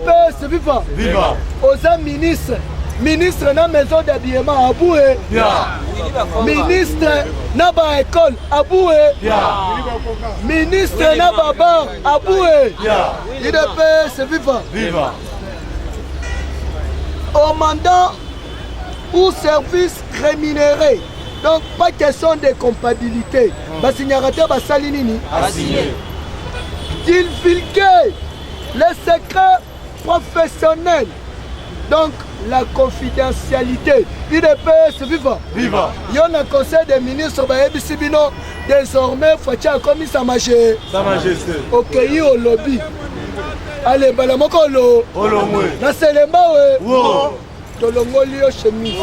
PS viva. Viva. Oza ministre. Ministre na maison d'habillement Aboué. Ministre na ba école Aboué. Ministre na ba bar Aboué. IDPS viva. Viva. Au mandat ou service rémunéré. Donc pas question de comptabilité. Basignarateur Basalinini. Divulguer les secrets professionnels. Donc la confidentialité. IDPS viva. Viva. Yon a conseil des ministres Bayebi Sibino. Désormais, Fatia commis sa majesté. Sa majesté. Ok, au lobby. Allez, balamoko lo. Olomwe. Na selemba we. Wow. Tolongoli yo chemise.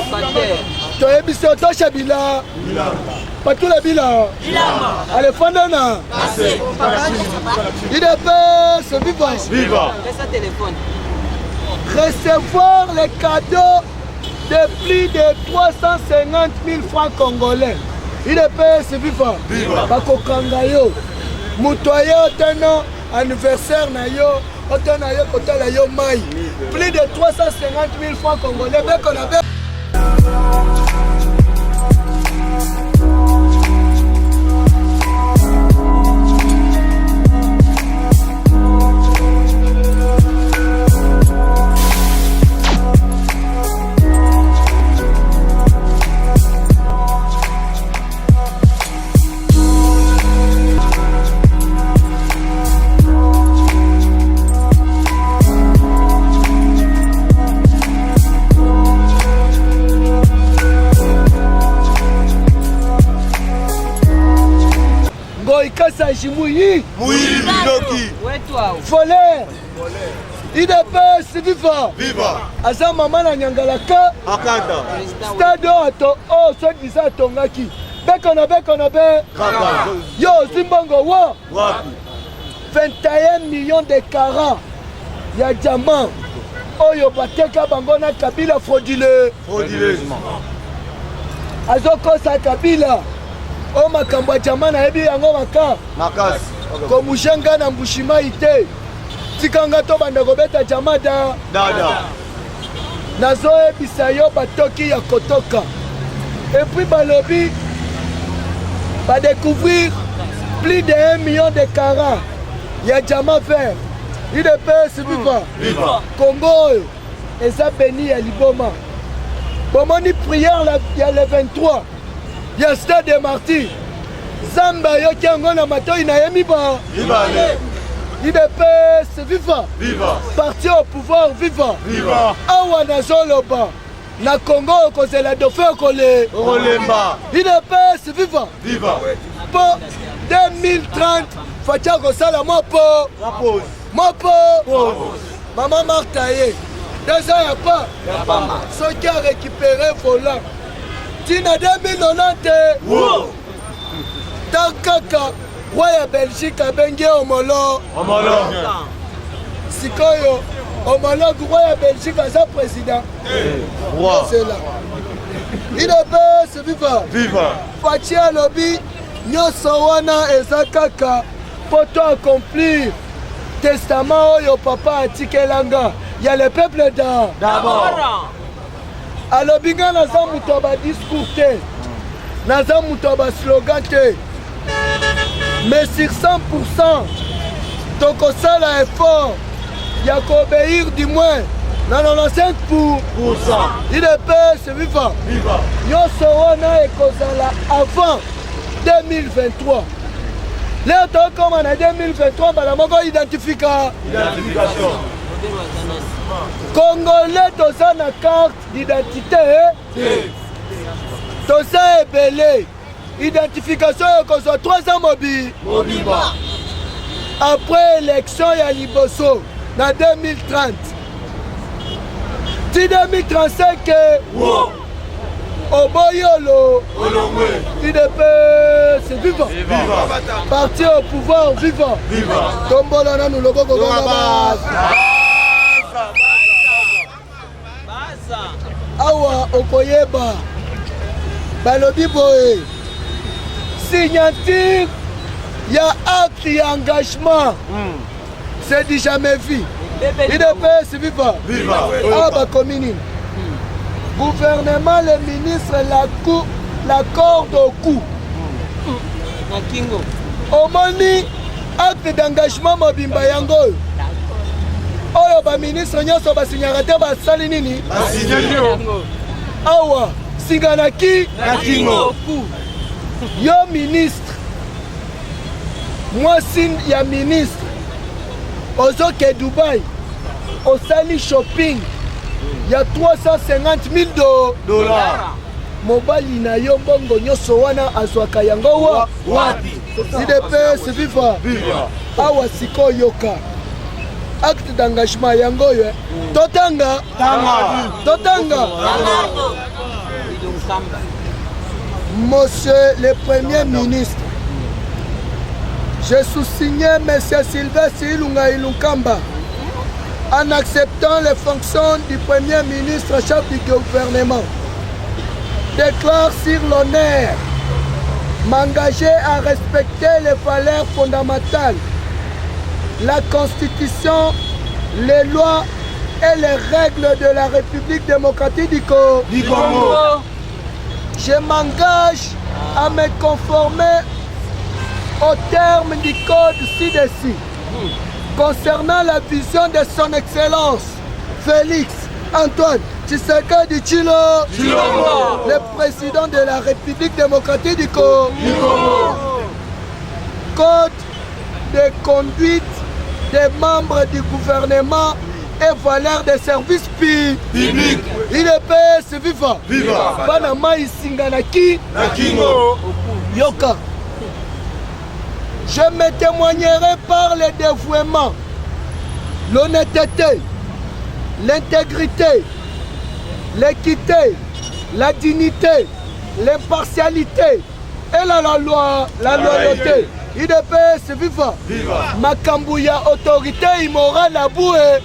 Toyebi se otosha bila. Patula bila. Allez, fandana. IDPS viva. Viva. Recevoir les cadeaux de plus de 350 000 francs congolais. IDPS viva. Viva. Bakokanga yo. Mutoye oteno anniversaire na yo. Oteno yo kotala yo mai. Plus de 350 000 francs congolais. Beko na beko. Mouyi Binoki. Folaire IDPS viva. Viva. Aza mama na nyangalaka Akanda. stade ato o soki za tongaki beko na be yo zimbongo wo Wapi. 21 millions de carats ya diamant oyo bateka bango na Kabila Frauduleusement. azokosa Kabila o makambo ya diamant na yebi yango Makasi. komushenga na mbushima ite tikanga to banda kobeta diamant Dada. nazoyebisa yo batoki ya kotoka et puis balobi découvrir plus de 1 million de carats ya diamant vert IDPS viva. Viva. Congo oyo eza beni ya liboma bomoni prière ya le 23 ya stade de Martyrs Zamba yoki yango na matoi na yemi ba. Viva. IDPS viva. Viva. Parti au pouvoir viva. Viva. Awa na zoloba na Congo kozela dauphin kole. Olemba. IDPS viva. Viva. Po 2030 fatia kosala mopo. Mopo. Maman Martha ye. 2 ans ya pas. Ceux qui a récupéré volant. Tina 2090. Wow. Tankaka. Roi ya Belgique abengi homologue. Sikoyo. Homologue roi ya Belgique aza président. Roi. C'est là. IDPS viva. Viva. Fatia lobby. Nyoso wana eza kaka. Poto accomplir. Testament oyo papa atikelanga. Il y a le peuple d'abord. Alobi nga naza muto ba discours te. Naza muto ba slogan te. Mais sur 100%, tokosala effort. Il y a qu'obéir du moins. Na 95%. IDPS viva. Viva. Nyoso wana ekozala avant 2023. Là, comme en 2023, balamoko identification. Congolais, toza na carte d'identité. Toza ebele. Identification ekozwa 3 ans mobile. Après élection ya liboso na 2030. Ti 2035 Oboyolo. IDPS viva. Parti au pouvoir viva. Tombola na nous logo gogo awa okoyeba balobi boye signature ya acte et engagement c'est du jamais vu IDPS viva. Ah bah commune. Gouvernement, les ministres, la corde au cou. Omoni acte d'engagement mobimba yango. Oyo ba ministre nyonso ba signaka te ba sali nini? Awa singanaki na kingo. Yo ministre. Moi sin ya ministre. Ozoke Dubaï. Au sali shopping. Il y a 350 000 dollars. Mobali na yo bongo nyoso wana azwaka yango wapi? IDPS viva. Awa siko yoka. Acte d'engagement yango yo. Totanga. Monsieur le Premier ministre, je sous-signe M. Sylvestre Ilunga Ilunkamba en acceptant les fonctions du Premier ministre chef du gouvernement. Déclare sur l'honneur m'engager à respecter les valeurs fondamentales, la Constitution, les lois et les règles de la République démocratique du Congo. Je m'engage à me conformer aux termes du code ci-dessus concernant la vision de son Excellence Félix Antoine Tshisekedi Tshilombo, le président de la République démocratique du Congo. Code de conduite des membres du gouvernement et valeur des services publics. IDPS viva. Panama isinganaki na kingo. Yoka. Je me témoignerai par le dévouement, l'honnêteté, l'intégrité, l'équité, la dignité, l'impartialité et la loyauté. IDPS viva. Makambuya autorité immorale à boué.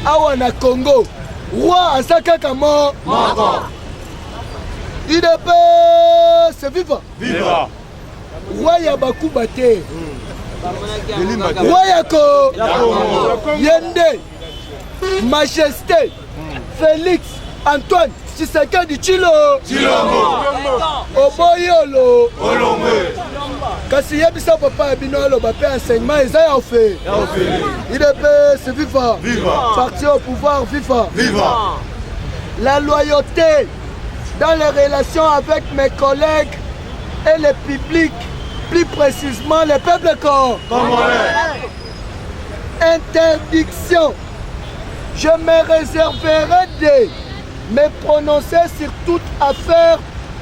Awana Congo. Roi Asaka Kamo. IDPS viva. Roi Yabakuba te. Roi Yako. Yende. Majesté. Félix Antoine Tshisekedi Tshilombo. Oboyolo. Kasi yebisa papa bino lo ba pe enseignement eza ya fait. IDPS viva. Parti au pouvoir viva. La loyauté dans les relations avec mes collègues et le public, plus précisément le peuple congolais. Interdiction. Je me réserverai de me prononcer sur toute affaire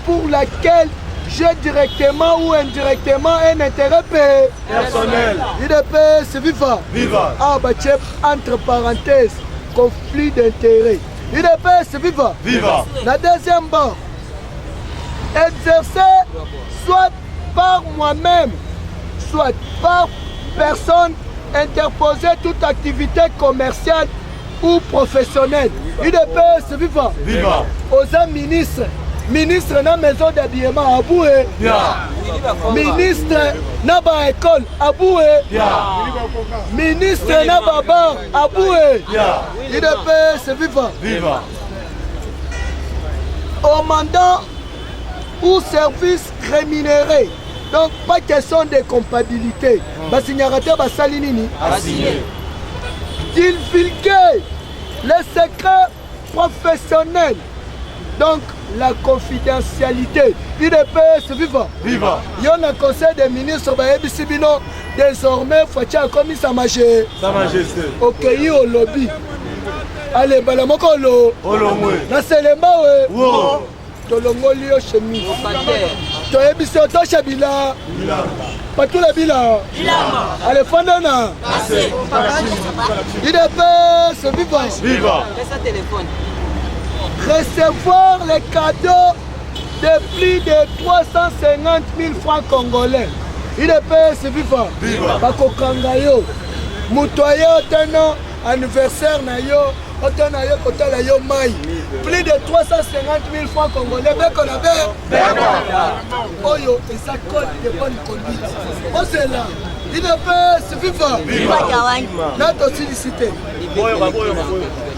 pour laquelle j'ai directement ou indirectement un intérêt personnel. IDPS viva. Ah bah chef, entre parenthèses, conflit d'intérêt. IDPS viva. La deuxième barre. Exercer soit par moi-même, soit par personne, interposer toute activité commerciale ou professionnelle. IDPS viva. Aux ministres. Ministre na maison d'habillement à Boué. Ministre na ba école à Boué. Ministre na ba bar à Boué. IDPS viva. Au mandat ou service rémunéré. Donc pas question de comptabilité. Basignarate basalinini. Divulguer les secrets professionnels. Donc la confidentialité. IDPS viva. Yon a conseil des ministres Sibino. Désormais Fatia comme sa majesté. Ok, au lobby. Allez, balamokolo. Na selemba we. Tolongoli yo chemise. Toyebiso to chabila. Patula bila. Allez, fandana. IDPS viva. Recevoir les cadeaux de plus de 350 000 francs congolais. IDPS viva. Bakokanga yo. Mutoye oteno anniversaire na yo. Oteno yo kotala yo mai. Plus de 350 000 francs congolais. Mais qu'on avait. Oyo, et ça code de bonne conduite. On c'est là. UDPS, viva. Notre sollicité.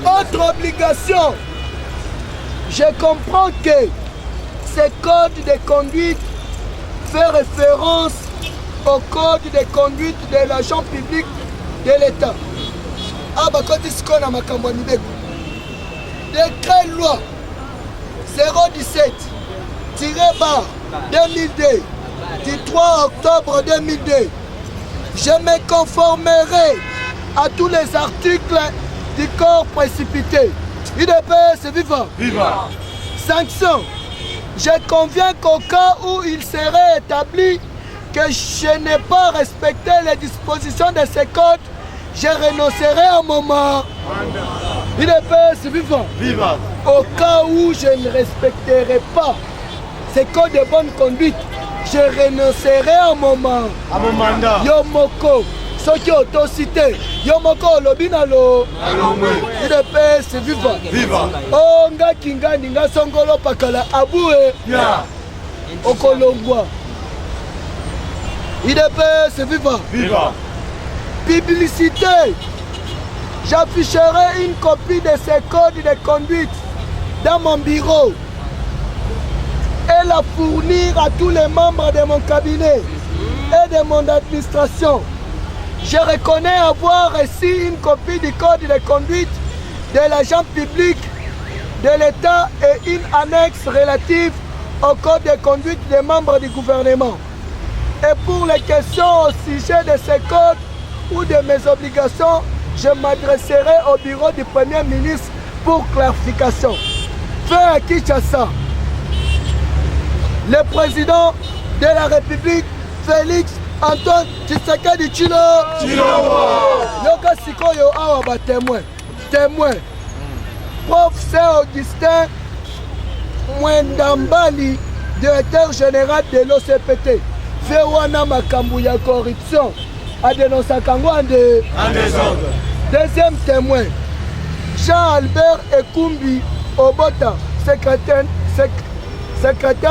Autre obligation. Je comprends que ce code de conduite fait référence au code de conduite de l'agent public de l'État. Décret loi 017-2002 du 3 octobre 2002. Je me conformerai à tous les articles du corps précipité. UDPS, viva. Viva. Sanction. Je conviens qu'au cas où il serait établi que je n'ai pas respecté les dispositions de ce code, je renoncerai à un moment. UDPS, viva. Viva. Au cas où je ne respecterai pas ce code de bonne conduite, je renoncerai à un moment. À mon mandat. Yomoko, soki autocité. Yomoko lobinalo. UDPS, viva. Viva. Oh, nga kingani, nga songolo pakala aboué. Yeah. Okolongwa. UDPS, viva. Viva. Publicité. J'afficherai une copie de ce code de conduite dans mon bureau et la fournir à tous les membres de mon cabinet et de mon administration. Je reconnais avoir reçu une copie du code de conduite de l'agent public de l'État et une annexe relative au code de conduite des membres du gouvernement. Et pour les questions au sujet de ce code ou de mes obligations, je m'adresserai au bureau du Premier ministre pour clarification. Fait à Kinshasa, le président de la République, Félix Antoine Tshisekedi Tshilombo. Yoka sikoyo awa ba témoin. Témoin. Prof. Saint-Augustin Mwendambali, directeur général de l'OCPT. Fait wana makambu ya corruption. A dénoncé Kango en désordre. Deuxième témoin, Jean-Albert Ekumbi Obota, secrétaire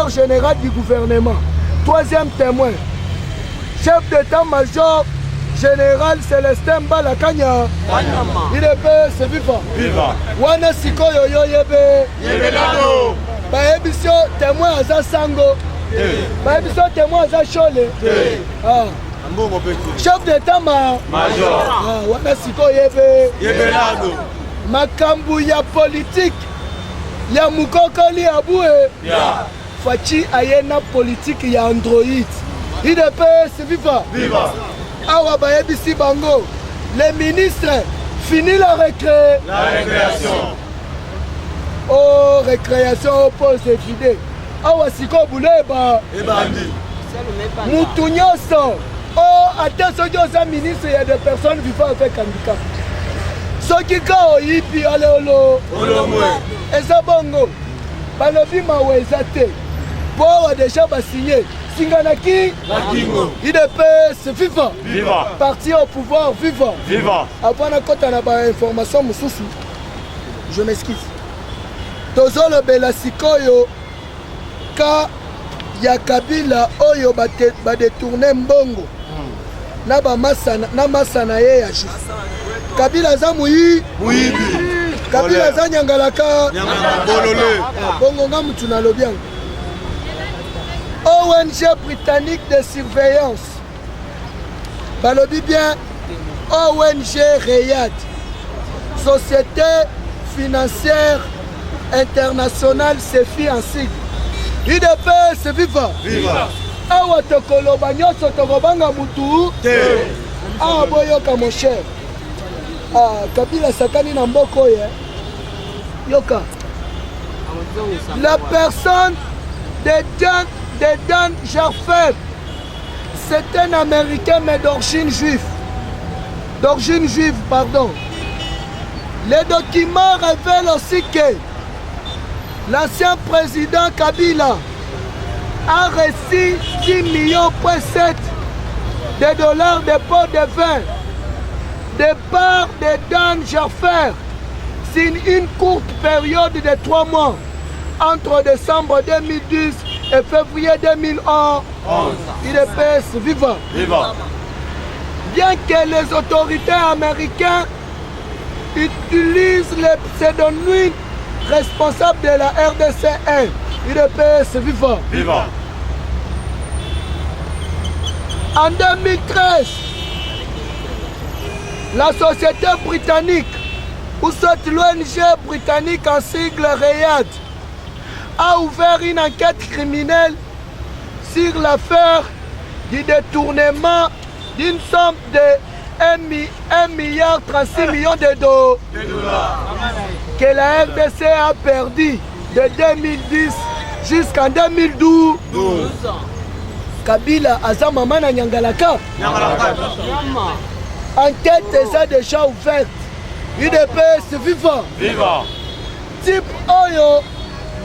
général du gouvernement. Troisième témoin, chef d'état-major général Célestin Balakanya. UDPS, viva. Viva. Wana sikoyo yo yebe. Yebe nano. Baebisio témoin aza sango. Baebisio témoin aza chole. Ah. Chef d'état-major. Ah, wana sikoyo yebe. Yebe nano. Makambu ya politique ya mukokoli aboué. Yeah. Fachi ayena politique ya Android. UDPS, viva. Viva. Awa bayebisi bango. Les ministres fini la récré. La récréation. Oh, récréation oppose fidé. Awa siko bouleba. Ebandi. Mutu nyonso. Oh, attends, soki oza ministre, il y a des personnes vivant avec handicap. Soki ka oyipi aleolo. Olomwe. Eza bongo. Balobi mawe eza te. Po awa déjà basigné. Singanaki. Lakingo. UDPS, viva. Viva. Parti au pouvoir, viva. Viva. Avant na kota na ba information mususu. Je m'excuse. Tozolo bela sikoyo ka ya Kabila oyo ba détourner mbongo. Na ba masana ye ya justice. Kabila za muyibi. Kabila za nyangalaka. Bololé. Bongo nga mutu na lobiang. ONG britannique de surveillance. Balobi bien ONG Riyad. Société financière internationale CFI en sigle. UDPS, viva. Viva. Awa tokoloba nyonso tokobanga mutu. Ah boyoka mon cher. Ah Kabila sakani na mboko ye. Yoka. La personne de Dan Jarfeb, c'est un Américain mais d'origine juive. D'origine juive, pardon. Les documents révèlent aussi que l'ancien président Kabila a reçu 10,7 millions de dollars de pots de vin de part de Dan Jarfer sur une courte période de 3 mois entre décembre 2010 et février 2011. UDPS, viva. Viva. bien que les autorités américaines utilisent les pseudonymes responsables de la RDC1, UDPS vivant. Vivant. En 2013, la société britannique, ou soit l'ONG britannique en sigle REIAD, a ouvert une enquête criminelle sur l'affaire du détournement d'une somme de 1,36 milliard de dollars que la RDC a perdu de 2010 jusqu'en 2012. Kabila aza mama na Nyangalaka. Enquête est déjà ouverte. UDPS vivant. Vivant. Type Oyo,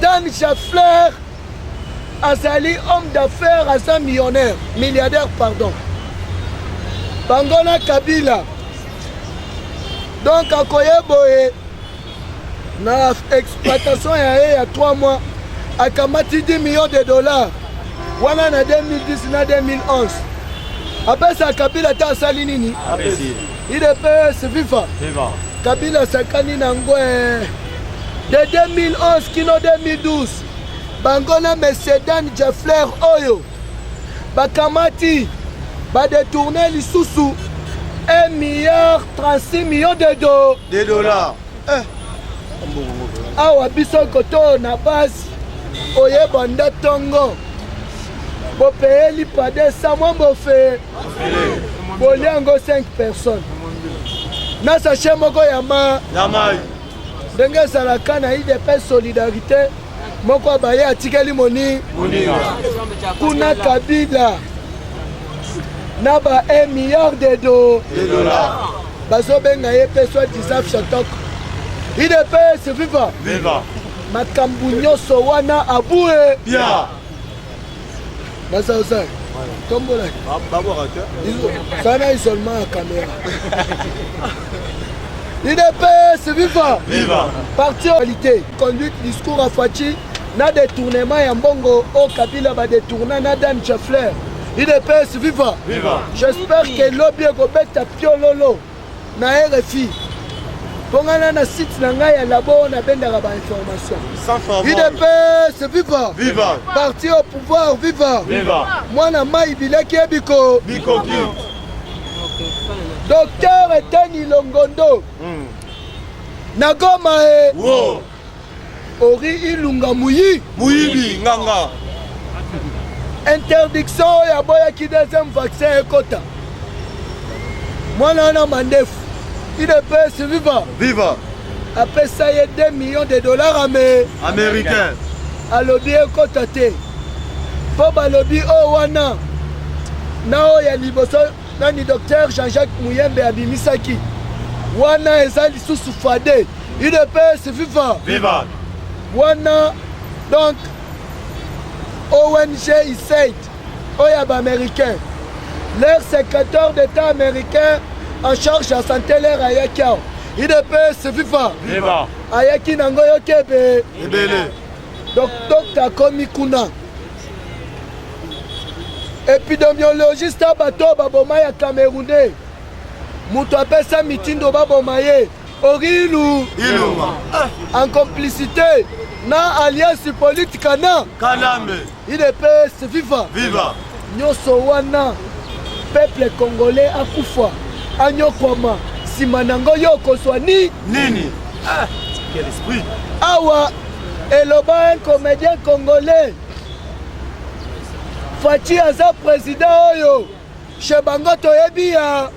Dan Scheffler, azali homme d'affaires, aza millionnaire, milliardaire pardon. Bangona Kabila. Donc à Koyeboye, na exploitation il y a 3 mois, à Kamati 10 millions de dollars. Voilà en 2010 na 2011. Après ça, Kabila ta sali nini? UDPS vivant. Kabila sakani nango de 2011 kino 2012. Bangona Mercedes Jeffler Oyo. Bakamati ba détourner lisusu 1,36 milliard de dollars. Awa biso koto na base oyebanda tongo. Bo payer l'IPADE ça moi bo fait. Boliango 5 personnes. Na sachet moko yama. Yamai. Ndenge salaka na IDP solidarité. Moko abaye atikeli moni. Kuna Kabila. Na ba 1 milliard de dollars. Bazo benga ye pe soit disaf chatok. IDP vivant. Vivant. Makambu nyonso wana abue. Bien. Nasa osai. Tombola. Sana isolement à caméra. UDPS vivant. Vivant. Parti en qualité. Conduite discours à Fachi. Na détournement ya mbongo au Kabila ba détourna na Dan Scheffler. UDPS vivant. Vivant. J'espère que lobby ekobeta piololo na RFI. Pongana na site na ngai ya labo na bendaka ba information. Sans faveur. UDPS vivant. Vivant. Parti au pouvoir vivant. Vivant. Mwana mai bilaki ebiko. Bikoki. Docteur Eteni Longondo. Nagoma e. Wo. Ori ilunga muyi. Muyibi nganga. Interdiction ya boya ki deuxième vaccin ekota. Mwana na mandefu. UDPS vivant. Vivant. Après ça, il y a 2 millions de dollars américains. À lobby ekota te. Pour ba lobby wana. Na ya liboso nani docteur Jean-Jacques Mouyembe abimisaki. Wana ezali lisusu fade. UDPS vivant. Vivant. Wana donc ONG USAID. Oyaba américain. Leur secrétaire d'État américain en charge à santé l'air ayakiao. UDPS vivant. Vivant. Ayaki nango yokebe. Ebele. Donc Dr. Komikuna. Épidémiologiste à bateau babomaya Camerounais. Moutou appelle ça mitindo babomaye. Orilu. En complicité. Na alliance politique na. Kaname. UDPS vivant. Vivant. Nyoso wana. Peuple congolais akufa. Anyokwama. Simanango yoko swani. Nini. Ah, quel esprit. Awa. Eloba un comédien congolais. Fachi aza président oyo. Chebango toyebi ya.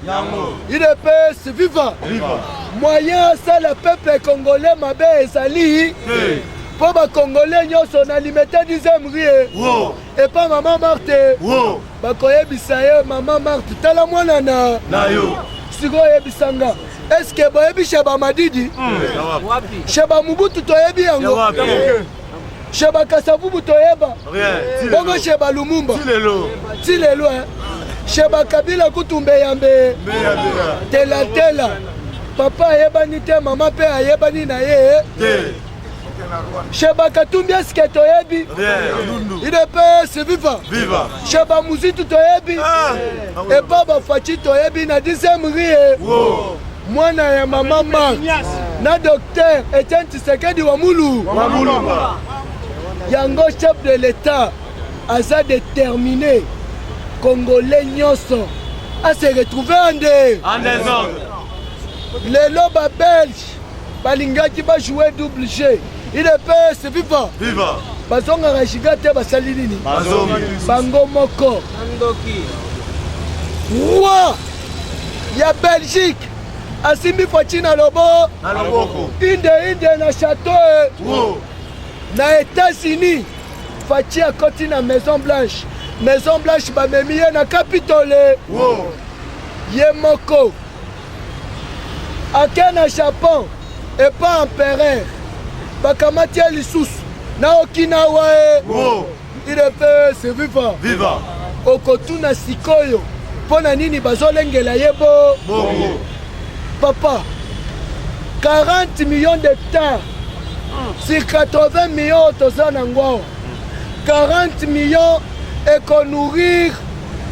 UDPS vivant. Vivant. Moyen ça le peuple congolais mabe ezali. Pour les Congolais, nous sommes alimentés du Zemrie. Et pas Maman Marthe. Bakoye Bisaye, Maman Marthe. Tala mwana na. Sigoye Bisanga. Est-ce que Boyebi Sheba Madidi? Sheba Mubutu Toyebi yango. Sheba Kasavubu Toyeba. Bongo Sheba Lumumba. Tilelo. Sheba Kabila Kutumbe Yambe. Tela Tela. Papa ayebani te, maman pe ayebani na ye. Sheba Katumbi eske toyebi. UDPS viva. Viva. Sheba Muzitu toyebi. Et Baba Fachi toyebi na 10e rie. Mwana ya mama na docteur Etienne Tshisekedi Wamulu. Yango chef de l'État a déterminé Congolais nyonso à se retrouver en désordre. Les lobes belges balingaki ba jouer double G. UDPS viva. Viva. Bazonga rashigate basalini. Bango moko. Roi ya Belgique Asimbi Fachi na lobo. Inde na château. Na États-Unis Fachi a côté na Maison Blanche. Maison Blanche bamemiye na Capitole. Yemoko. Ake na Japon et pas empereur. Bakamati lisusu na Okinawa. UDPS viva. Viva. Okotuna sikoyo. Pona nini bazolengela yebo. Papa, 40 millions d'hectares sur 80 millions de 40 millions et qu'on nourrir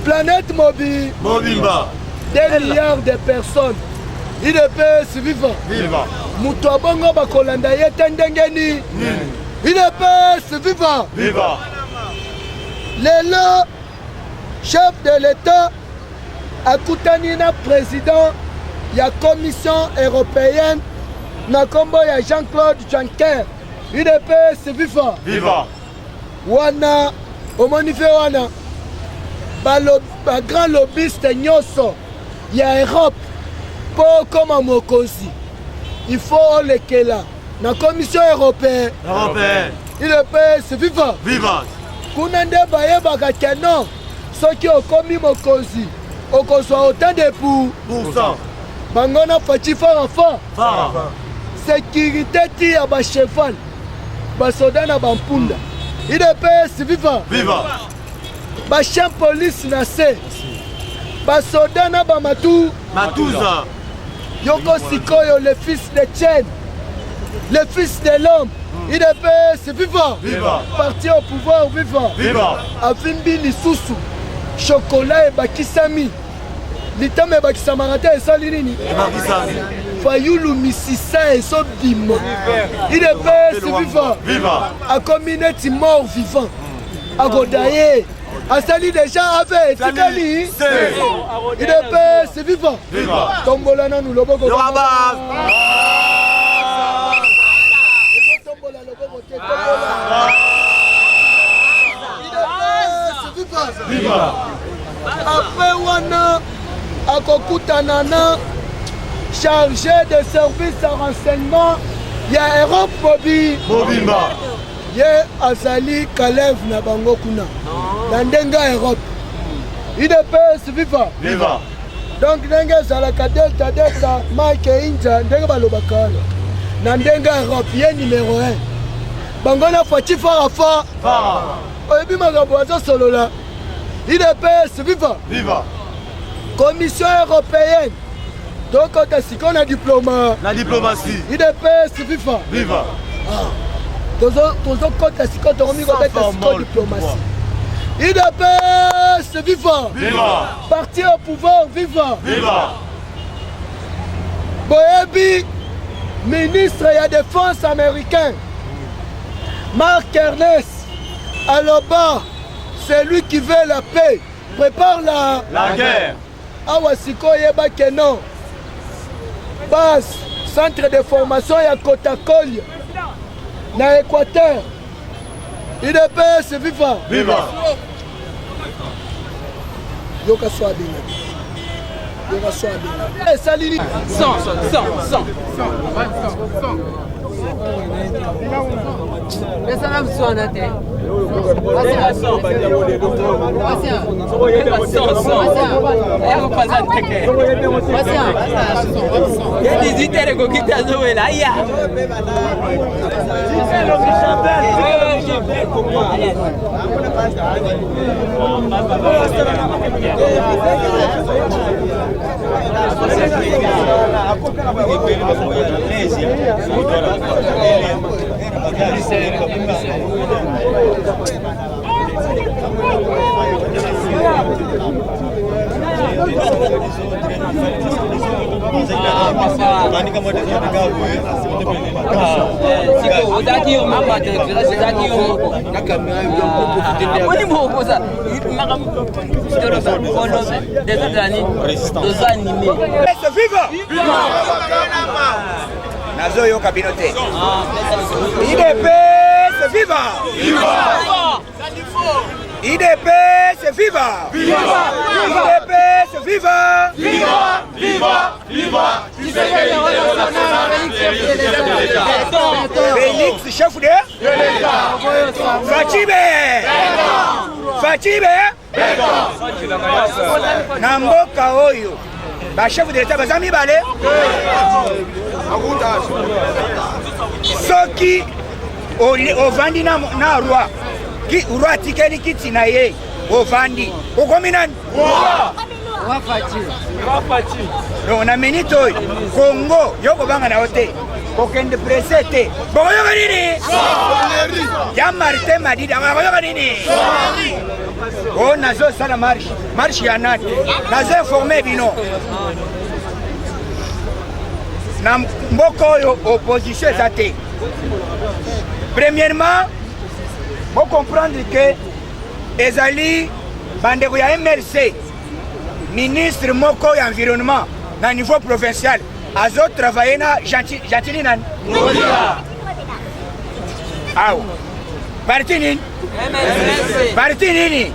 planète mobile. 2 milliards de personnes. UDPS viva. Viva. Mutobongo bakolanda yetendengeni. UDPS viva. Viva. Lelo, chef de l'État, akutani na président la Commission européenne na kombo ya Jean-Claude Juncker. UDPS viva. Viva. Wana omonife wana ba grand lobbyiste nyoso ya Europe pour comme mokosi. Il faut lekela na Commission européenne. UDPS viva. Viva. Kuna nde bayebaka keno soki okomi mokosi okozwa autant de pourcent. Bangona Fachi fara. Sécurité ti ya ba cheval. Ba soda na bampunda. UDPS viva. Viva. Ba chien police na se. Ba soda na ba Matuza. Yoko Sikoyo, le fils de Tchène. Le fils de l'homme. UDPS viva. Viva. Parti au pouvoir viva. Viva. Afimbi lisusu. Chocolat et bakisami. Litame bakisamarate et salinini. Fayulu misisa et sobimo. UDPS viva. Viva. A communauté mort vivant. A godaye. A sali déjà avec Tikali. UDPS viva. Viva. Tombolana nous loboko. Viva. Après wana akokutanana chargé de service à renseignement ya Europe Mobimba. Ye azali Kalev na bango kuna na ndenga Europe. UDPS viva. Viva. Donc ndenga zalaka delta Mike Inja ndenga balobaka na ndenga Europe ye numéro 1. Bango na Fachi fara. Oyebi makambo azo solola. UDPS viva. Viva. Commission européenne. Donc on a diplôme. La diplomatie. UDPS viva. Viva. Tozo kota siko toromi ko beta siko diplomatie. UDPS viva. Viva. Parti au pouvoir viva. Viva. Boyebi, ministre de la défense américain. Mark Ernest Aloba, c'est lui qui veut la paix. Prépare la guerre. Awasiko yeba keno. Base, centre de formation ya Kotakol. Na Équateur. UDPS viva. Viva. Yoka soa bien. Yoka soa bien. Eh, Salini. 100. Laissez-la me soigner. Nazo yo kabinote. IDPS viva! IDPS viva! IDPS viva! Félix, chef de Fachibe na mboka oyo ba chef de l'État bazami balé soki ovandi na roi ki roi tikeli kiti na ye ovandi okomi nani donc na minute oyo Congo yokobanga na yo te kokende presse te bokoyoka nini ya Martin Madida bokoyoka nini o nazosala marche ya nani nazo informe bino na mboka oyo opposition eza te. Premièrement, faut comprendre que ezali bandeko ya MLC ministre moko ya environnement na niveau provincial azo travailler na Gentili nani aw parti nini parti nini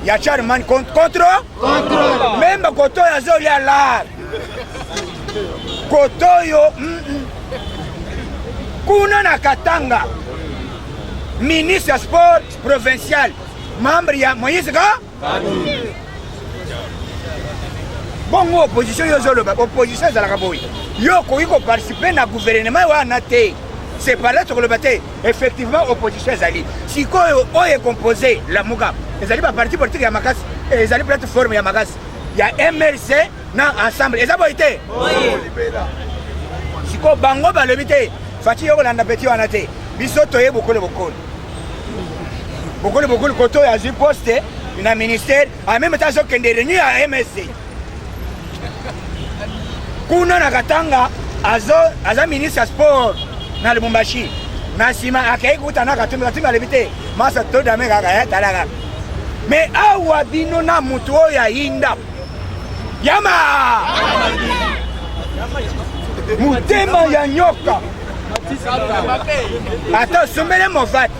ya Charman contre même koto ya zoli ala koto yo kuna na Katanga ministre sport provincial membre ya Moïse Ka bongo opposition yo zoloba opposition ezalaka boy yo koki ko participer na gouvernement wana te c'est par là que le bâté effectivement opposition ezali sikoyo oyo composé la muga ezali ba parti politique ya makasi ezali plateforme ya makasi ya MLC na ensemble ezabo ite siko bango balobi te fati yo kolanda petit wana te biso toye bokole koto ya zi poste na ministère en même temps so kende réunion ya MSC kuna na Katanga aza ministre sport na Lubumbashi na sima akei kutana katunga lebite masa to dame kaka ya talaka mais awa bino na mutu oya inda yama mutema ya nyoka ata sombele movati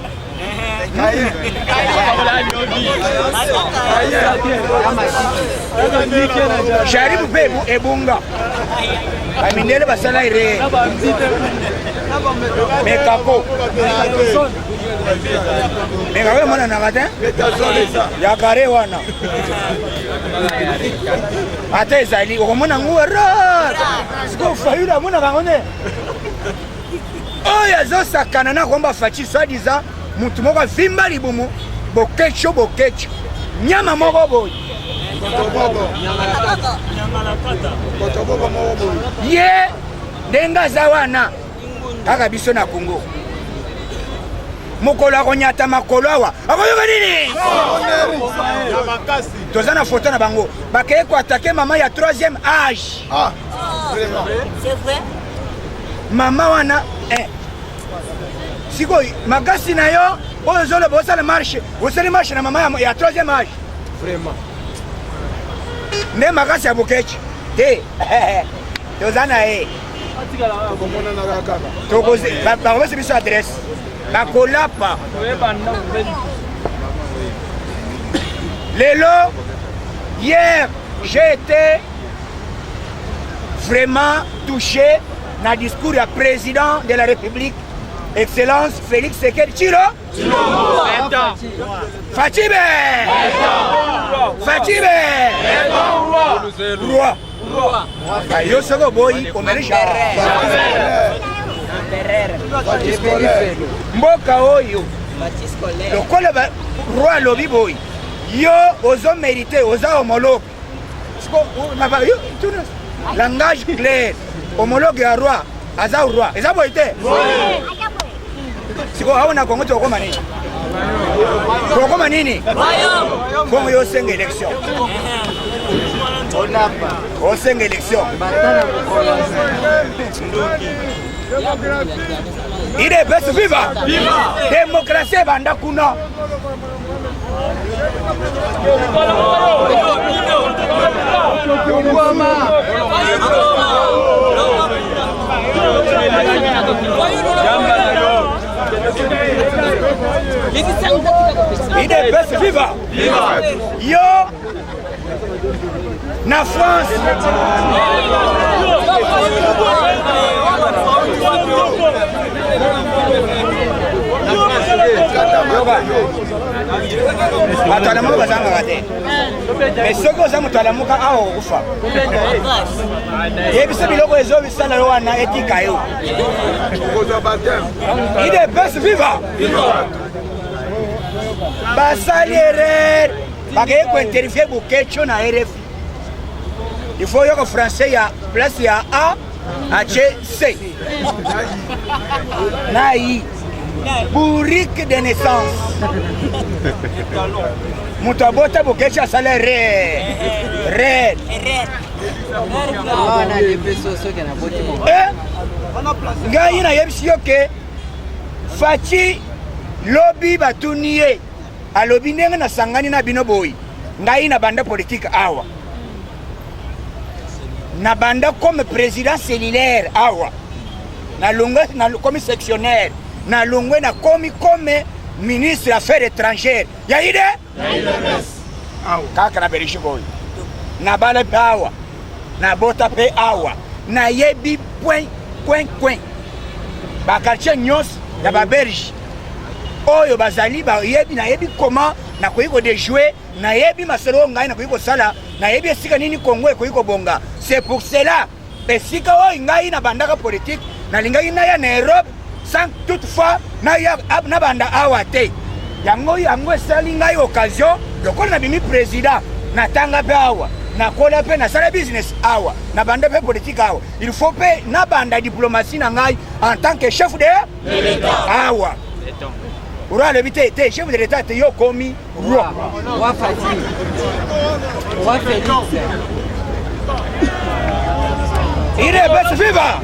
Sharibu pe ebunga amindele basala ire mekako mekako mwana na matin ya kare wana ata ezali okomona nguara siko fayula mona bangone oya zo sakana na komba fachi soi-disant mutu moko vimba libumu bokecho nyama moko boy ye denga za wana kaka biso na Congo mokolo akonyata makolo awa akoyoka nini toza na foto na bango bakeye ko attaquer mama ya 3e âge. C'est vrai? Mama wana siko makasi na yo oyo zolo bosala marche na mama ya 3e âge vraiment ne makasi ya bokechi te toza na ye bakobesi biso adresse bakolapa lelo hier j'ai été vraiment touché na discours ya président de la République Excellence Félix Tshisekedi Tshilombo Fachibe roi yo soko boyi omerisha mboka oyo lokola roi lobi boyi yo ozo mérité oza homologue langage clair homologue ya roi aza roi eza boyi te Siko hauna Congo tu koma nini? Koma nini? Congo yo senga élection. On senga élection. Il est best viva. Démocratie banda kuna. Il est best viva. Yo na France. Atalamuka bazanga kate. Mais soko za mutalamuka aho kufa. Yebi sebiloko ezo bisala yo wana etika yo. Il est best viva. Basaliere bagaye ko interview bukecho na RFI. Il faut que français ya place ya A C. Naï. Bourrique de naissance. Mutabota bokecha salaire. Red. On a des personnes qui ont voté pour. Ngai na yebisi yoke Fachi lobby batunie. Alobi ndenge na sangani na bino boy. Ngai na banda politique awa. Na banda comme président cellulaire awa. Na longue na comme sectionnaire. Na longwe na komi comme ministre des affaires étrangères. Ya ide? Awa. Kaka na berishi boy. Na bala awa. Na bota pe awa. Na yebi point. Ba quartier nyos ya ba berge. Oyo bazali ba yebi na yebi comment na koyiko de jouer na yebi masolo ngai na koyiko sala na yebi esika nini Congo koyiko bonga. C'est pour cela esika o ngai na bandaka politique na lingai na ya na Europe sans toutefois na ya na banda awate. Yango sali ngai occasion lokola na bimi président na tanga pe awa na kola pe na sala business awa na banda pe politique awa. Il faut pe na banda diplomatie na ngai en tant que chef de l'État awa. Roi le bité était chef de l'État te yo komi roi. Roi Fatih. Roi Félix. Il est best viva.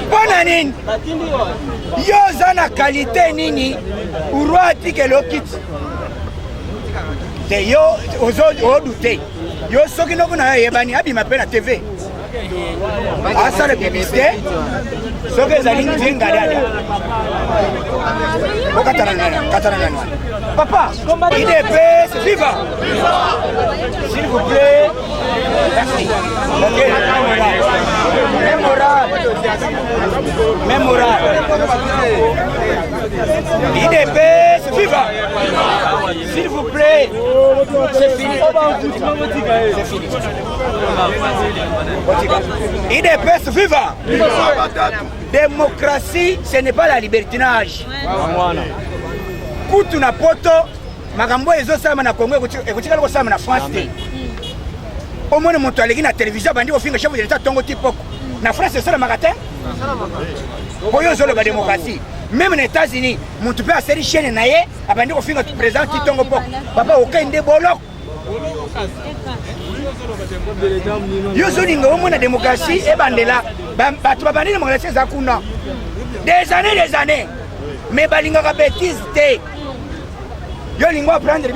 Bona nini? Yo zana qualité nini? Roi tike lokiti. Te yo ozo odute. Yo soki noko na yebani abi mapena TV. Asa le publicité. Soki zali nzinga dada. Katarana. Papa, il est best viva. S'il vous plaît. Merci. Ok. Mémorable. Il est best viva. S'il vous plaît. C'est fini. C'est fini. Il est best viva. Démocratie, ce n'est pas la libertinage. Kutu na poto makambo ezo sama na Congo ekutika ko sama na France te. Omone moto aleki na télévision bandi ko finga chef de l'État tongo tipoko. Na France c'est le magasin. Boyo zo le ba démocratie. Même aux États-Unis, moto pe a série chaîne na ye abandi ko finga président ti tongo poko. Papa okende bolok. Yo zo ninga omona démocratie e bandela batu babandi démocratie za kuna. Des années. Mais balinga ka bêtise te. Yo lingua prendre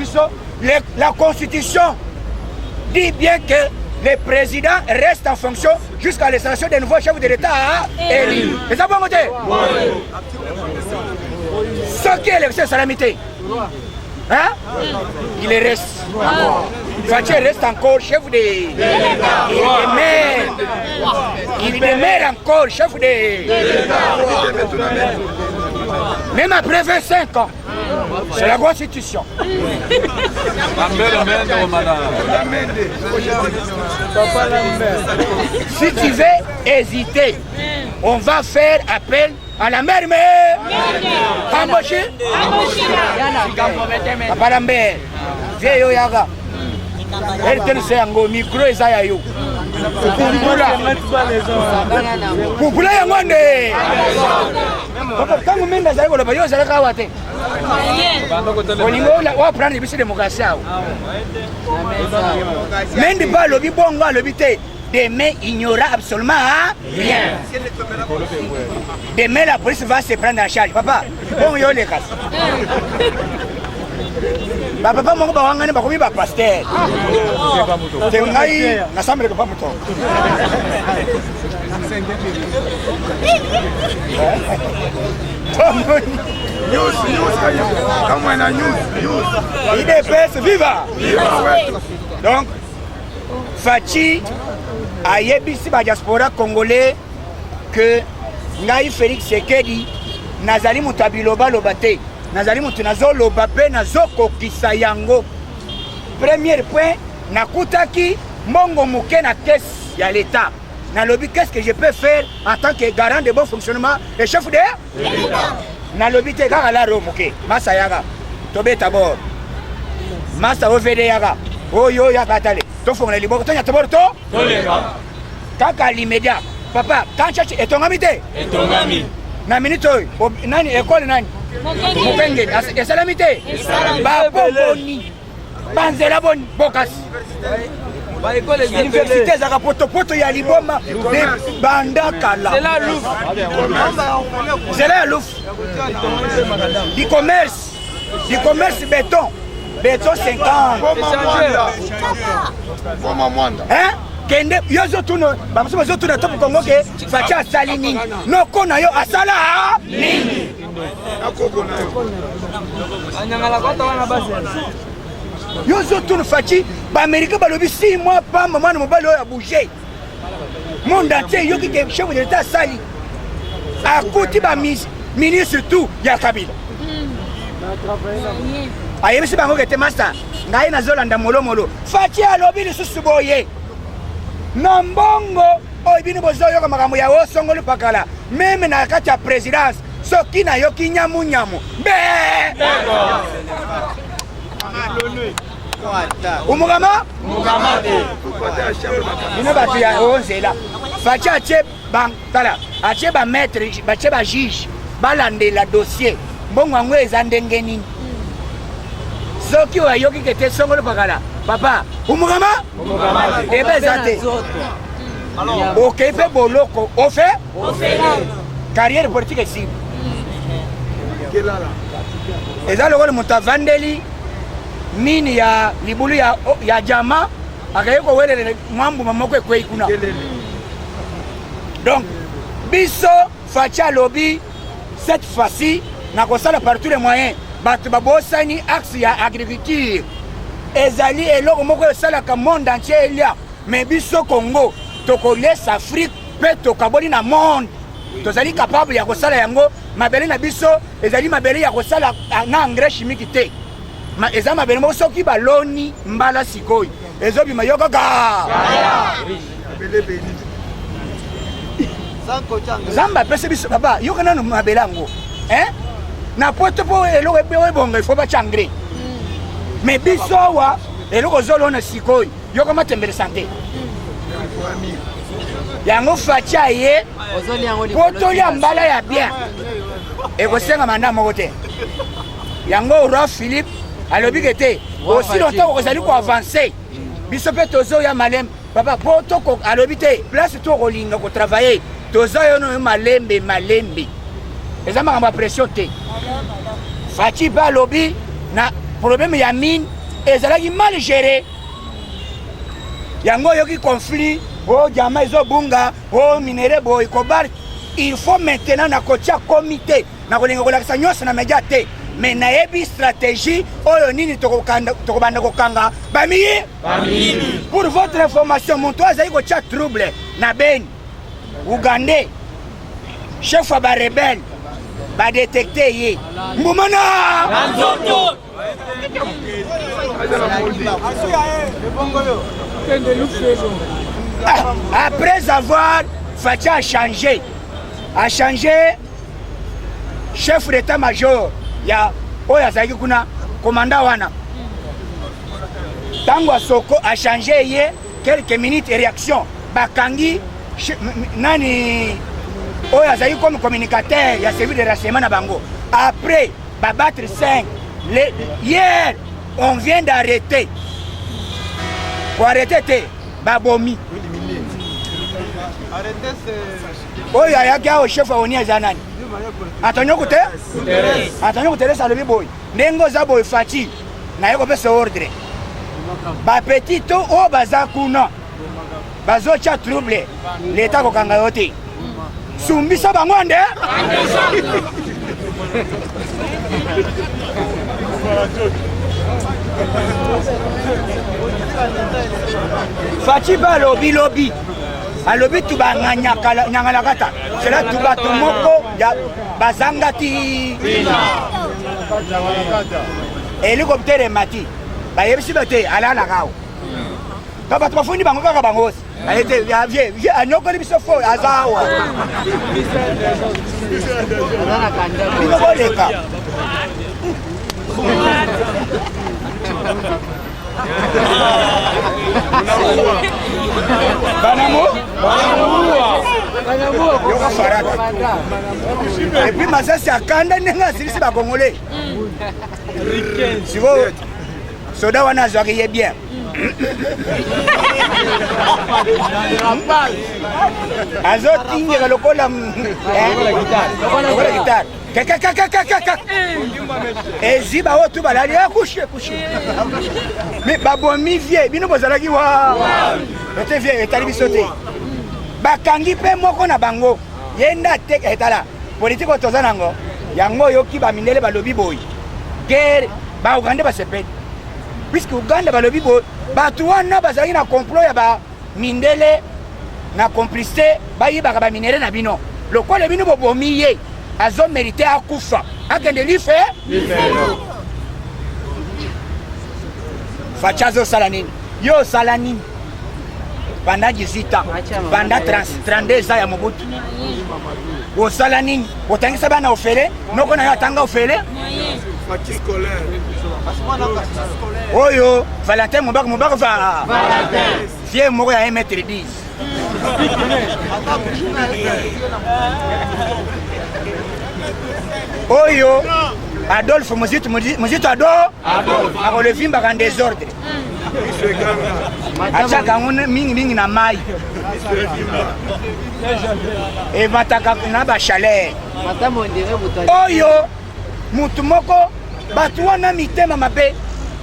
la constitution dit bien que le président reste en fonction jusqu'à l'installation des nouveaux chefs de l'État élus. C'est ça bon côté? Ce qui est l'élection salamité. Hein? Il reste. Fatih reste encore chef de maire. Il demeure encore chef de même après 25 ans. C'est la constitution. Si tu veux hésiter, on va faire appel à la mère. Embauché? Papa Lambert. Vieux Yaga. RTL c'est yango micro eza ya yo. Pupula yango nde. Papa kangu menda zali koloba yo zali kawa te. Olingo wa prendre bisi démocratie awo. Mendi ba lobi bongo lobi te. Demain, il n'y aura absolument rien. Demain, la police va se prendre en charge. Papa, bon, yo les casse. Papa, mon papa, on a pas pasteur. C'est un gars, na sambre que pas mouton. News, comme on a news. Il est bête, viva. Donc, Fachi a yebisi ba diaspora congolais que ngai Félix Sekedi nazali mutabiloba lobate nazali mutu nazoloba pe nazokokisa yango. Premier point nakutaki mbongo muke na caisse ya l'état nalobi qu'est-ce que je peux faire en tant que garant de bon fonctionnement et chef de l'État nalobi te kaka la romuke masa yaga tobeta bord masa ovede yaga oyo yakatale tofongola liboko tonya toborto Toleka. kaka l'immédiat papa quand cherche etongami te Etongami. na minute oyo nani école nani mokenge esalami te baboni banzela boni bokasi université ezaka potopoto ya liboma de banda kala zela ya lufu du commerce béton 50 Koma mwanda. hein kende yo zotuna bamuso zotuna top Congo ke Fachi asali nini noko na yo asala nini Akoko na yo. Anyangala kota wana basi. yo zotuna Fachi ba Américain balobi 6 mois pa maman mobali oyo a bougé monde entier yo ki chef de l'état asali akuti ba ministre tout ya Kabila ayebisi bango kete master ngai nazolanda molomolo Fachi alobi lisusu boye na mbongo oyo bino bozoyoka makambo ya osongoli pakala meme na kati ya présidence soki nayoki nyamunyamu be umukama bino bato ya onzela Fachi atie tala atie bamaître batie bajuge balandela dossier mbongo yango eza ndenge nini soki oyoki kete songoli pakala papa umukama ebe eza te okei mpe boloko ofe carrière politique esi eza lokola moto avandeli mini ya libulu ya jama akaye kowelela mwambuma moko ekwei kuna donc biso Fachi alobi cette fois-ci nakosala par tous les moyens bato babosani axe ya agriculture ezali eloko moko esalaka monde entier elia mais biso Congo tokolesa Afrique pe tokaboli na monde tozali capable ya kosala yango mabele na biso ezali mabele ya kosala na engrais chimique te eza mabele moko soki baloni mbala sikoyo ezobima yo kaka zamba pese biso papa yoka nano mabele yango na poto po eloko ebonga ifo bacha engrais mais biso awa eloko zolona sikoyo yoko matembele santé yango Fachi aye poto ya mbala ya bien ekosenga manda moko te yango roi Philippe alobi kete aussi longtemps kozali ko avancer biso pe tozo ya malem papa poto ko alobi te place to kolinga ko travailler tozo yo no malembe eza makambo ya pression te Fachi ba alobi na problème ya mine ezalaki mal géré yango yoki conflit o jama ezobunga o minere boy kobar il faut maintenant na kotia comité na kolinga kolakisa nyonso na media te mais nayebi stratégie oyo nini tokobanda kokanga bamiyi pour votre information monto azali kotia trouble na Beni Ugandais chef wa barebelle badétecte ye mbumana après avoir Fachi a changé chef d'état-major ya oyo azalaki kuna commandant wana Tango Soko a changé quelques minutes et réaction. Bakangi, nani, Oya comme communicateur, il y a servi de renseignement à Bango. Après, battre 5. Hier, on vient d'arrêter. Pour arrêter, Babomi. Arrêtez, c'est... Oya yaga au chef à Onia Zanani. Antonio Koute? Antonio Koute, ça le boy. Nengo Zabo Fati. Na yoko pese ordre. Ba petit to o bazakuna. Bazo cha trouble. L'état ko kanga yote. Sumbi sa bangonde. Fati ba lobby. Alobi tu ba nyangala kata. C'est là tu ba tout moko ya bazangati. Hélicoptère mati. Ba yebisi bate ala la gao. Baba tu bafundi bango kaka bangos. Allez viens anyoko libiso fo azawa. Bino boleka. Banamo? Yoko farata. Et puis ma sœur akanda nenga silisi ba congolais. Sigo soda wana zwaki ye bien. Azotinga lokola guitare. Kaka. Eziba otu balali coucher. Mais babomi vie, bino bozalaki wa. Ete vie etali bisote. Bakangi pe moko na bango. Yenda te etala. Politiko tozanango. Yango yoki ba mindele balobi boy. Guerre ba Uganda ba sepet. Puisque Uganda balobi boy, batu wana bazali na complot ya ba mindele na complicité ba yiba ba minere na bino. Lokola bino bobomi ye. Azo mérité à Koufa. Akende li fait Fachazo Salanine. Yo Salanine. Pendant 18 ans. Pendant 32 ans ya Mobutu. Au Salanine. Au tangi sabana ofele. Noko na yatanga ofele. Fatih scolaire. Oyo. Valentin Moubak va. Valentin. Fier moko ya 1m10. Oyo Adolphe Mozito Adolphe a le film en désordre. Achaka mingi na mai. Et mataka na ba chaleur. Oyo mutu moko batu wana mitema mabe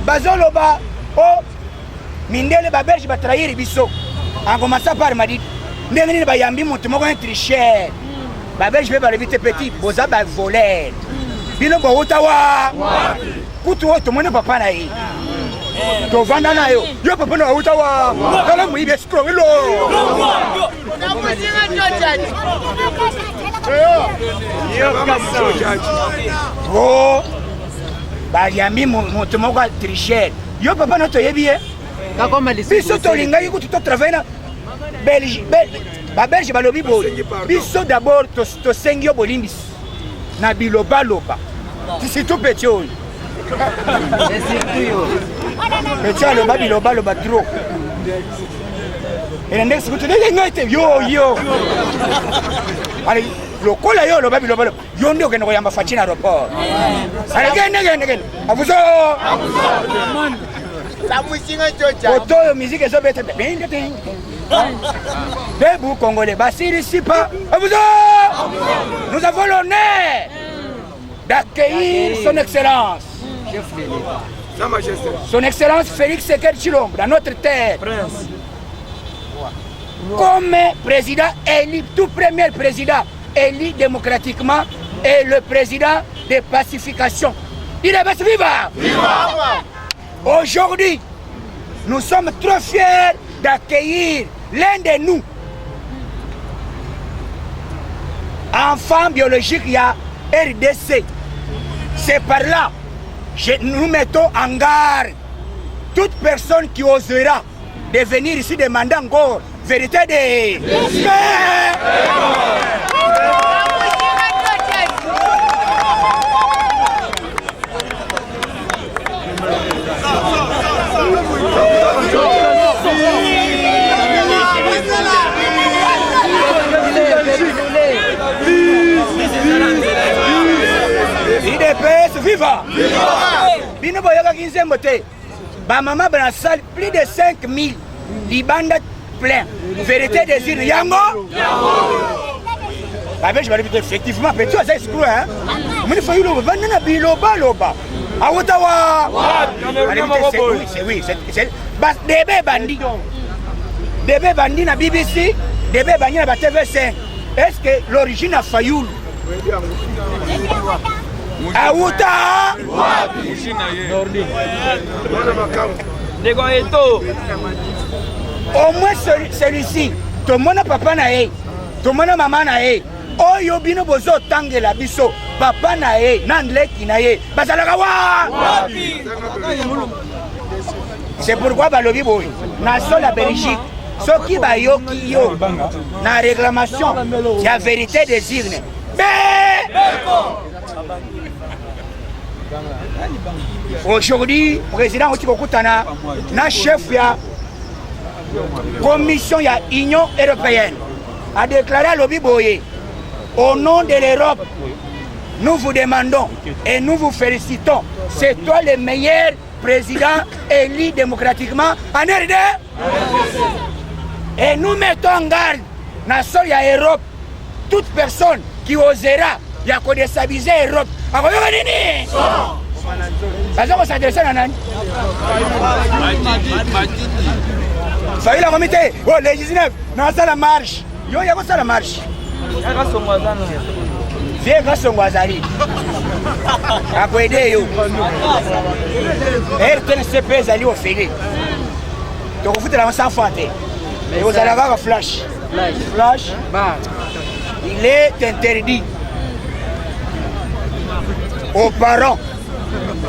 bazoloba o mindele ba belge ba trahir biso. En commençant par Madrid. Ndenge ba yambi mutu moko un tricheur. Babel je vais pas l'éviter petit, boza ba voler. Bino bo utawa. Kutu woto mona papa na yi. To vanda na yo. Yo papa na utawa. Kala mu ibe strong lo. Na muzinga jojaji. Yo kasa. Oh. Ba yami mutu moko tricher. Yo papa na to yebie. Ka koma lisi. Biso to linga yi kutu to travailler na Belgique. Babelge balobi boy. Biso d'abord to sengio bolimbis. Na biloba loba. C'est tout petit. C'est surtout yo. Petit loba biloba loba trop. Et next go to the night yo. Allez, lokola yo loba biloba. Yo ndio kendo yamba fachina aéroport. Allez again. Abuzo. La musique joja. Auto musique zo bete. Debout Congolais, Bassili Sipa, nous avons l'honneur d'accueillir son excellence. Son excellence Félix Sekedi Tshilombo dans notre terre. Comme président élu, tout premier président élu démocratiquement et le président de pacification. Il est viva! Aujourd'hui, nous sommes trop fiers d'accueillir l'un de nous, enfant biologique, il y a RDC. C'est par là que nous mettons en garde toute personne qui osera de venir ici demander encore vérité de... IDPS, viva! Bino boyoka kinzembo te. Ba maman dans la salle, plus de 5000. Libanda plein. Vérité des îles, yango? Je vais répéter effectivement, petit, ça exclut, hein? Mais il faut y aller, vanana biloba loba. A Ottawa! Oui, c'est. Débé bandit. Débé bandit na BBC, débé bandit na TV5. Est-ce que l'origine a Fayoul? Aouta! Au moins celui-ci, tout le monde papa nae, tout le monde maman nae. Oh yo bino bozo tangela biso, papa nae, nandleki nae. Basalaka wa! C'est pourquoi balobi boy, na sol la Belgique. Ce qui va yo qui yo, na réclamation, il y a vérité des urnes. Aujourd'hui, le président Otiko-Koutana, na chef ya commission ya Union européenne, a déclaré à Lobi Boye, au nom de l'Europe, nous vous demandons et nous vous félicitons. C'est toi le meilleur président élu démocratiquement en RD. Et nous mettons en garde, dans l'Europe, toute personne qui osera déstabiliser l'Europe. Ça s'adresse à Nani. Ça y est, la comité. Oh, les 19, non, ça la marche. Yo, il y a quoi ça la marche? Viens, grâce au Wazari. A quoi aider, yo? RTNCP, Zali, au Félix. Donc, vous faites la masse enfantée. Mais vous allez avoir un flash. Flash. Il est interdit aux parents.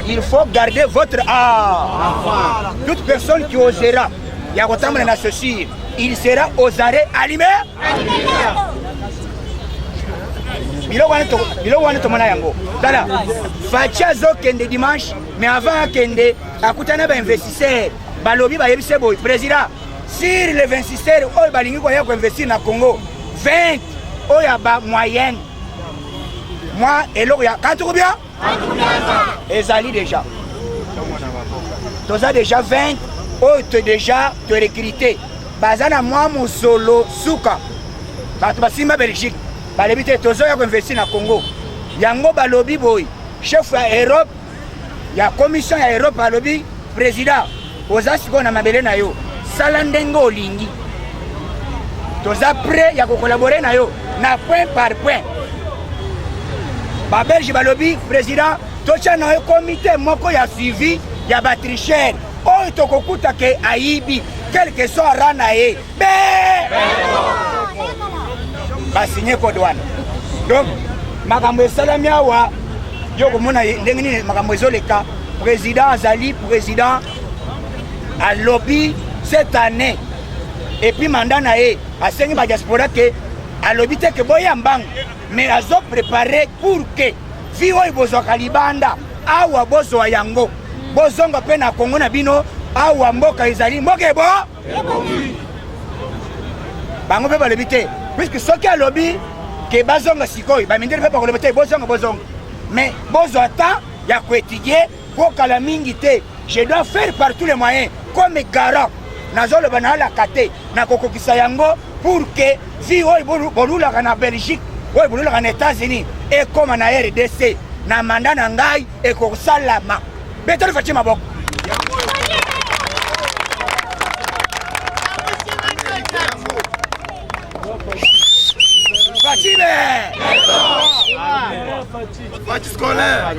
Il faut garder votre art. Toute personne qui osera, il y a autant de ceci, il sera aux arrêts allumés. Fatia zo kende dimanche, mais avant kende, à Koutana ba investisseur, balobi ba yebise boy président. Sur les 26 heures, on va investir dans le Congo. 20, on y a moyenne. Moi, et là, quand tu bien? Et ça lit déjà. Tu as déjà 20, tu as déjà recruté. Bazana moi, mon solo, souka. Quand tu vas à Belgique, tu as investi dans le Congo. Yango balobi boy, chef de l'Europe, il y a commission de l'Europe, balobi, président. Aux Asiko na mabele na yo. Salandengo olingi. Toza prêt ya collaborer na yo na point par point. Ba Belge balobi président tocha na yo comité moko ya suivi ya batricheur. O tokokuta ke aibi quel que soit rana e. Ba signé code wana. Donc makambo salami awa yo komona ndenge nini makambo ezoleka président azali président à lobby cette année et puis mandat nae a sengi ba diaspora que a lobby te que boya mbang mais azo préparé pour que vi oy bozo kalibanda awa bozo yango bozonga pe na Congo na bino awa mboka ezali mboke bo bango pe ba lobby te puisque ce qui a lobby que bazonga sikoy ba mindele pe ba lobby te bozonga mais bozo ata ya ko étudier pour kala mingi te. Je dois faire par tous les moyens comme garant nazolo bana la kate na kokokisa yango pour que vi oy bolula kana Belgique oy bolula kana États-Unis et comme na RDC na mandat na ngai et ko salama betali fatima bok Fatih scolaire.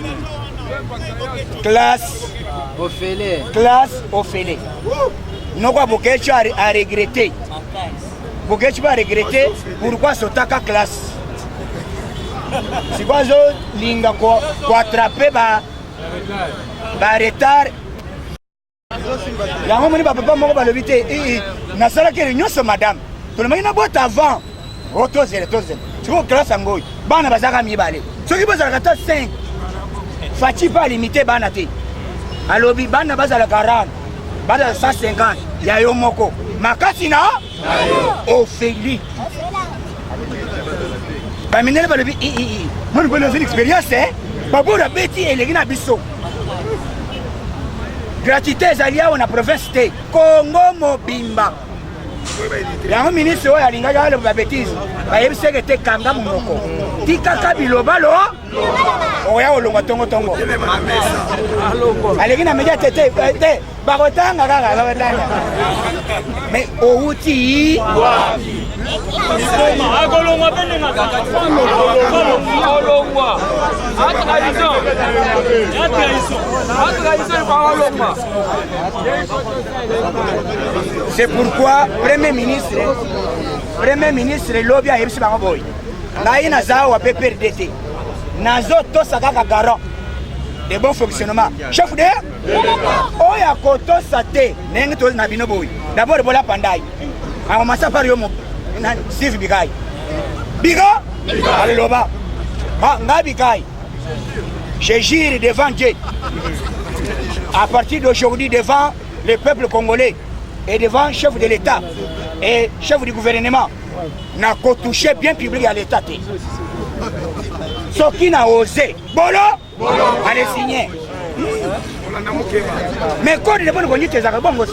Classe au fêlé. Non quoi Bokecho a regretté. Bokecho a regretté pourquoi sotaka classe. C'est quoi zo linga ko attraper ba retard. La maman ba papa moko ba lobité na sala ke réunion so madame. Tout le monde na bota avant. Tozel. Tu vois classe ngoi. Bana bazaka mibale. Ceux qui bazaka 5 Fatih pas limité banate. Alobi bana bazala 40 bada 150 ya yo moko makasi na Ophélie baminele balobi moi nous avons une expérience babora beti eleki na biso gratuité ezali awa na province te Congo mobimba yango ministre oyo alingaki aloba babétise bayebiseke te kanga monoko tikaka bilobalo oya olongwa tongotongo aleki na media tete bakotanga kaka bakotanga mais outi c'est pourquoi Premier ministre lobby a yebisi bango boy ngai naza wa PPRDT nazo tosaka ka garant de bon fonctionnement chef de oya kotosa te ndenge to na bino boy d'abord bola pandai a commencer par yo Steve Bikai Biga aloba nga Bikai je jure devant Dieu à partir d'aujourd'hui devant le peuple congolais et devant le chef de l'État et chef du gouvernement n'a qu'à toucher bien public à l'État. Ce qui n'a osé, Bolo, allez signer. Mais quand il est bon, on dit que c'est un bon gosse.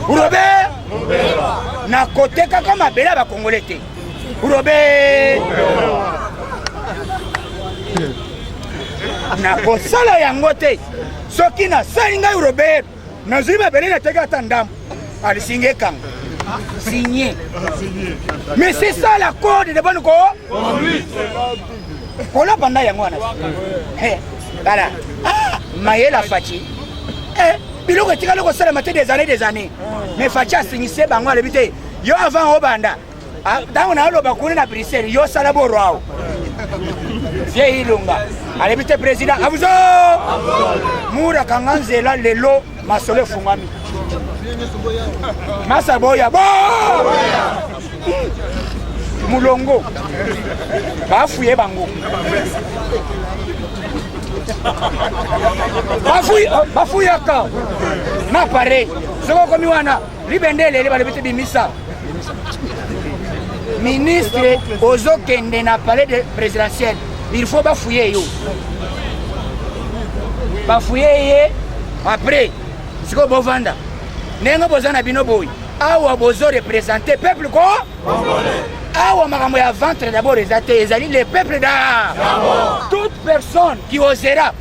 Robert, n'a côté comme un bel à Congolais. Robert, n'a qu'à ça yangote. Ce qui n'a pas Robert. Nazima Belena Tega Tandam, à signer quand signé. Mais c'est ça la code de bonne corps. On a pendant Yangwana. Voilà. Ah, Maëla Fachi. Bilo que tu as le conseil des années. Mais Fachi a signé ce bango à l'habité. Yo avant Obanda. Dans on a le bakune à Bruxelles. Yo Salabo Rao. Vieux Ilunga. À l'habité président. Abuzo. Moura Kanganzela Lelo. Masole fungami Masaboya bo Mulongo bafuye bango bafuya ka na pare soko komi wana libendele le balebete bimisa ministre ozo kende na palais de présidentiel il faut bafuye yo bafuye après si vous vendez, vous avez bino boy. Awa bozo représenter peuple quoi? Awa makambo ya ventre d'abord les le peuple d'abord. Toute personne qui osera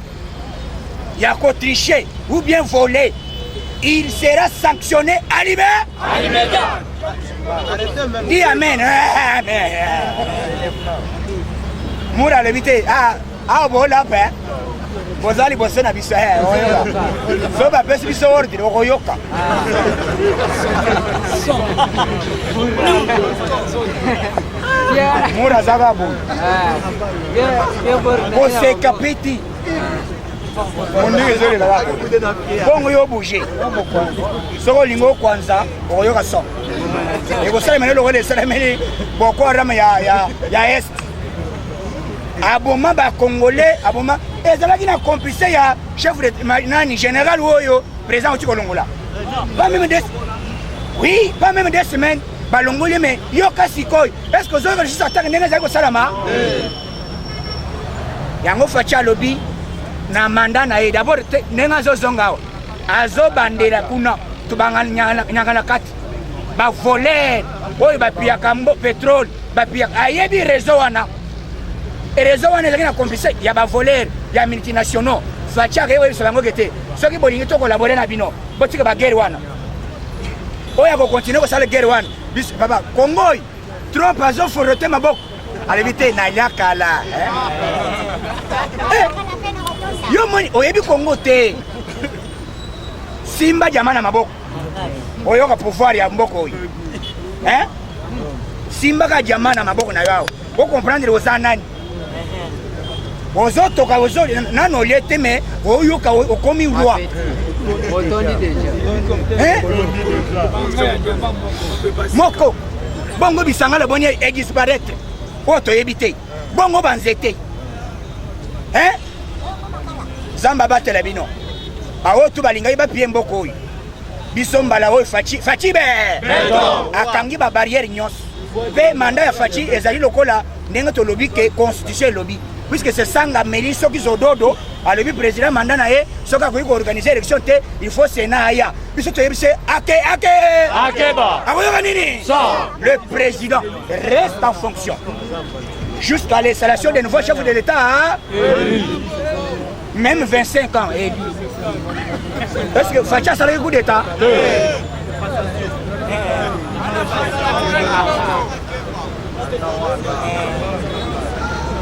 y a tricher ou bien voler, il sera sanctionné à l'immédiat. Dis amen. Moura levité bon là ben. Bozali bosena biso so ba pesi biso ordi okoyoka mura zagabu bose kapiti mondenge zole la bongo yo bouger soko lingo kwanza okoyoka so ekosala mene lokole esala mene boko rama ya est aboma ba congolais aboma ezalaki na complice ya chef de nani général oyo président Otiko Longola pas même des semaines balongoli mais yo kasikoy est-ce que zo juste attaque ndenge za ko salama yango facha lobby na mandat na d'abord ndenge zo zonga azo bandela kuna tubanga nyangana kati ba voler oyo ba pia kambo pétrole ba pia ayebi réseau wana et réseau wana ezalaki na complice ya ba voler ya multinationaux facha ke oyo sabango kete soki bolingi to collaborer na bino botika ba guerre wana oya ko continuer ko sala guerre wana bis baba Congo trop azo forote maboko alevite na yakala yo moni oyebi Congo te simba jamana maboko oyo ka pouvoir ya mboko oyo simba ka jamana maboko na yao ko comprendre ozana nani ozoto ka ozo nano lete me oyo ka okomi roi otondi déjà moko bongo bisanga boni disparaître oto yebite bongo banzete zamba batela bino awo tu balingai ba pie mboko oyo biso mbala oyo Faci be akangi ba barrière nyonso pe mandat ya Faci ezali lokola ndenge tolobi ke constitution elobi puisque c'est sanga meli soki zododo alobi président mandat na ye soki akoki koorganiser élection te il faut Sénat aya biso toyebise akeba akoyoka nini le président reste en fonction jusqu'à l'installation des nouveaux chefs de l'État même 25 ans élu. Est-ce que Faci a le coup d'État?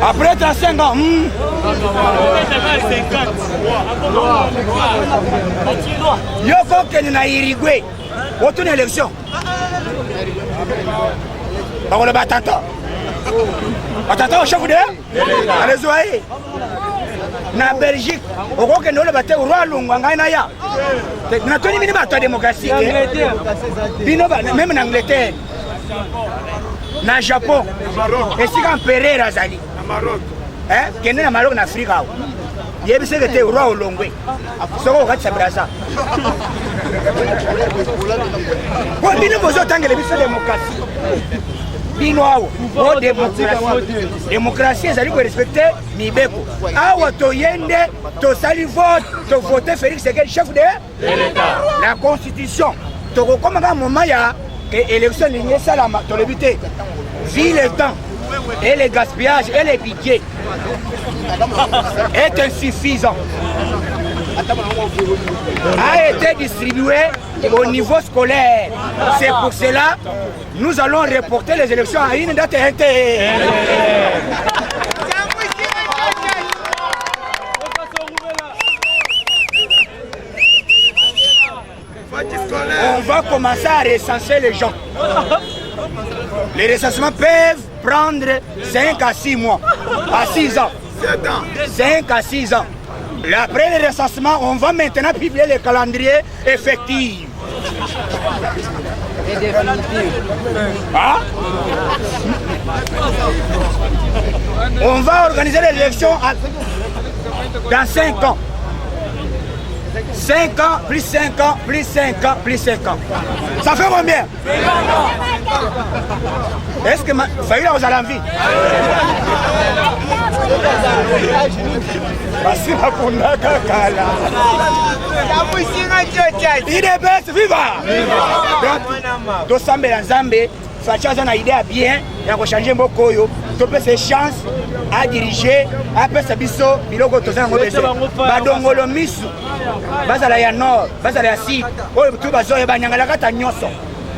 Après 35 ans, Yoko Kenina Irigwe, autre élection. On le bat attends au chef de allez voyez. Na Belgique, au Roque no le batté au roi Lungwanga na ya. Na toni minima ta démocratie. Même en Angleterre. Na Japon. Et si quand Pereira zali. Hein? Kende na Maroc na Afrika. Yebise que te roi Olongwe. Soko kati sa Brazza. Kwa bino bozo tangele biso démocratie. Binoao, o démocratie ezali ko respecter mibeko. Awa to yende to sali vote to voter Félix Tshisekedi chef de l'État. La constitution to komanga moment ya que élection lignée salama to le buté. Vu le temps et le gaspillage et les budgets est insuffisant. A été distribué au niveau scolaire. C'est pour cela que nous allons reporter les élections à une date intérieure. On va commencer à recenser les gens. Les recensements peuvent prendre 5 à 6 mois, à 6 ans. 5 à 6 ans. Après le recensement, on va maintenant publier le calendrier effectif. Et définitif. Ah? On va organiser les élections dans 5 ans. 5 ans, plus 5 ans, plus 5 ans, plus 5 ans. Ça fait combien? Est-ce que Faïla vous allez en vie? Il est bête, viva! Donc, Nzambe, Faci a une idée bien, il a changé beaucoup. Tu peux ses chances à diriger, après sa biso, il a Badongolo Misu, Bazala ya Nord, Bazala ya Sud, tout Bazo et Banyangala Kata Nyoso,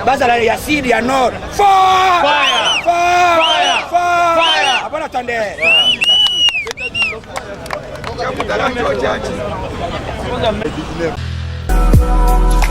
Bazala ya Sud, ya Nord. Fire! Fire! Fire! Bon, attendez. Merci.